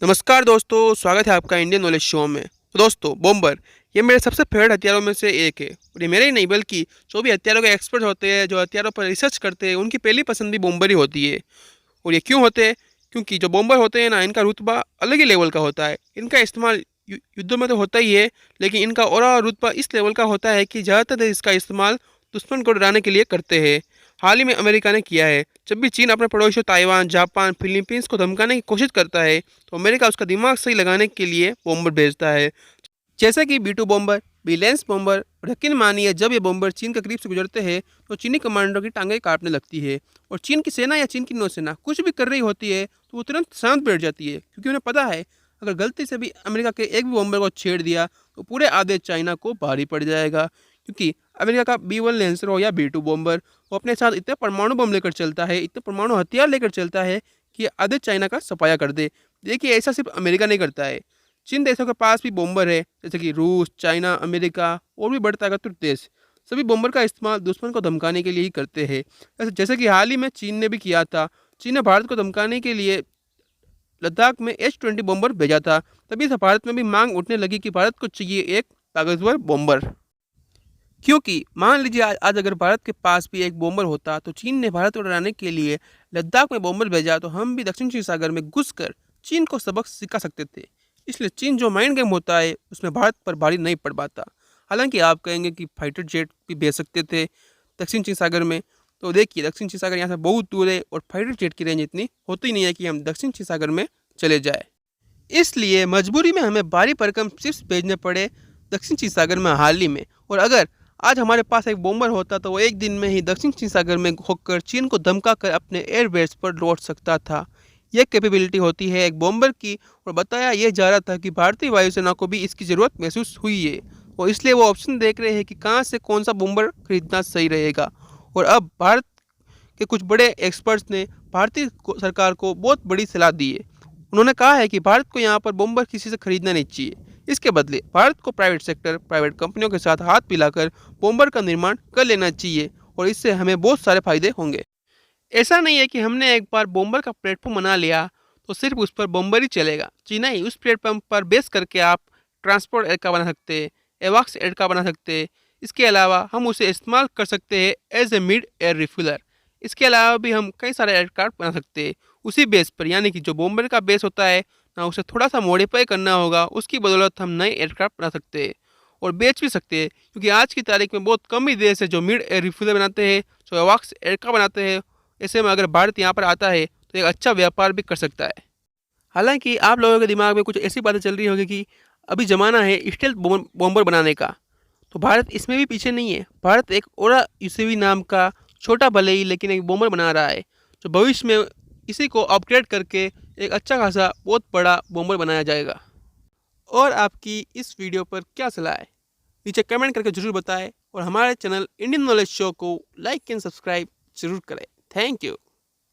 नमस्कार दोस्तों, स्वागत है आपका इंडियन नॉलेज शो में। तो दोस्तों, बॉम्बर ये मेरे सबसे फेवरेट हथियारों में से एक है और ये मेरे ही नहीं बल्कि जो भी हथियारों के एक्सपर्ट होते हैं, जो हथियारों पर रिसर्च करते हैं, उनकी पहली पसंद भी बॉम्बर ही होती है। और ये क्यों होते हैं? क्योंकि जो बॉम्बर होते हैं ना, इनका रुतबा अलग ही लेवल का होता है। इनका इस्तेमाल युद्धों में तो होता ही है, लेकिन इनका और रुतबा इस लेवल का होता है कि ज़्यादातर इसका इस्तेमाल दुश्मन को डराने के लिए करते हैं। हाल ही में अमेरिका ने किया है। जब भी चीन अपने पड़ोसियों ताइवान, जापान, फिलीपींस को धमकाने की कोशिश करता है, तो अमेरिका उसका दिमाग सही लगाने के लिए बॉम्बर भेजता है। जैसे कि B-2 बॉम्बर, B-लेंस बॉम्बर। और यकीन मानिए, जब ये बॉम्बर चीन के करीब से गुजरते हैं तो चीनी कमांडरों की टांगें कांपने लगती है। और चीन की सेना या चीन की नौसेना कुछ भी कर रही होती है तो वो तुरंत शांत बैठ जाती है, क्योंकि उन्हें पता है अगर गलती से भी अमेरिका के एक भी बॉम्बर को छेड़ दिया तो पूरे आधे चाइना को भारी पड़ जाएगा। क्योंकि अमेरिका का B-1 लेंसर हो या B-2 बॉम्बर, वो अपने साथ इतने परमाणु बम लेकर चलता है, इतने परमाणु हथियार लेकर चलता है कि आधे चाइना का सफाया कर दे। देखिए, ऐसा सिर्फ अमेरिका नहीं करता है। जिन देशों के पास भी बॉम्बर है, जैसे कि रूस, चाइना, अमेरिका और भी बड़े ताकतवर देश, सभी बॉम्बर का इस्तेमाल दुश्मन को धमकाने के लिए ही करते हैं। जैसे कि हाल ही में चीन ने भी किया था। चीन ने भारत को धमकाने के लिए लद्दाख में H-20 बॉम्बर भेजा था। तभी से भारत में भी मांग उठने लगी कि भारत को चाहिए एक ताकतवर बॉम्बर। क्योंकि मान लीजिए आज अगर भारत के पास भी एक बॉम्बर होता, तो चीन ने भारत को डराने के लिए लद्दाख में बॉम्बर भेजा, तो हम भी दक्षिण चीन सागर में घुसकर चीन को सबक सिखा सकते थे। इसलिए चीन जो माइंड गेम होता है, उसमें भारत पर भारी नहीं पड़ पाता। हालांकि आप कहेंगे कि फाइटर जेट भी भेज सकते थे दक्षिण चीन सागर में। तो देखिए, दक्षिण चीन सागर यहाँ से बहुत दूर है और फाइटर जेट की रेंज इतनी होती नहीं है कि हम दक्षिण चीन सागर में चले जाए। इसलिए मजबूरी में हमें भारी भरकम चिप्स भेजने पड़े दक्षिण चीन सागर में हाल ही में। और अगर आज हमारे पास एक बॉम्बर होता, तो वो एक दिन में ही दक्षिण चीन सागर में होकर चीन को धमका कर अपने एयरबेस पर लौट सकता था। यह कैपेबिलिटी होती है एक बॉम्बर की। और बताया यह जा रहा था कि भारतीय वायुसेना को भी इसकी ज़रूरत महसूस हुई है, और इसलिए वो ऑप्शन देख रहे हैं कि कहाँ से कौन सा बॉम्बर खरीदना सही रहेगा। और अब भारत के कुछ बड़े एक्सपर्ट्स ने भारतीय सरकार को बहुत बड़ी सलाह दी है। उन्होंने कहा है कि भारत को यहाँ पर बॉम्बर किसी से खरीदना नहीं चाहिए। इसके बदले भारत को प्राइवेट सेक्टर, प्राइवेट कंपनियों के साथ हाथ मिलाकर बॉम्बर का निर्माण कर लेना चाहिए, और इससे हमें बहुत सारे फायदे होंगे। ऐसा नहीं है कि हमने एक बार बॉम्बर का प्लेटफॉर्म बना लिया तो सिर्फ उस पर बॉम्बर ही चलेगा। जी नहीं, उस प्लेटफॉर्म पर बेस करके आप ट्रांसपोर्ट एयर का बना सकते हैं, एवाक्स एयर का बना सकते हैं। इसके अलावा हम उसे इस्तेमाल कर सकते हैं as a mid air refueller. इसके अलावा भी हम कई सारे एयरक्राफ्ट बना सकते हैं उसी बेस पर, यानी कि जो बॉम्बर का बेस होता है ना, उसे थोड़ा सा मॉडिफाई करना होगा। उसकी बदौलत हम नए एयरक्राफ्ट बना सकते हैं और बेच भी सकते हैं, क्योंकि आज की तारीख में बहुत कम ही देश है जो मिड एयर रिफ्यूलर बनाते हैं, जो एवाक्स एयर का बनाते हैं। ऐसे में अगर भारत यहाँ पर आता है तो एक अच्छा व्यापार भी कर सकता है। हालांकि आप लोगों के दिमाग में कुछ ऐसी बातें चल रही होगी कि अभी ज़माना है स्टेल्थ बॉम्बर बनाने का, तो भारत इसमें भी पीछे नहीं है। भारत एक ओरा यूसीवी नाम का छोटा भले ही लेकिन एक बॉम्बर बना रहा है, जो भविष्य में इसी को अपग्रेड करके एक अच्छा खासा बहुत बड़ा बॉम्बर बनाया जाएगा। और आपकी इस वीडियो पर क्या सलाह है, नीचे कमेंट करके ज़रूर बताएं। और हमारे चैनल इंडियन नॉलेज शो को लाइक एंड सब्सक्राइब ज़रूर करें। Thank you.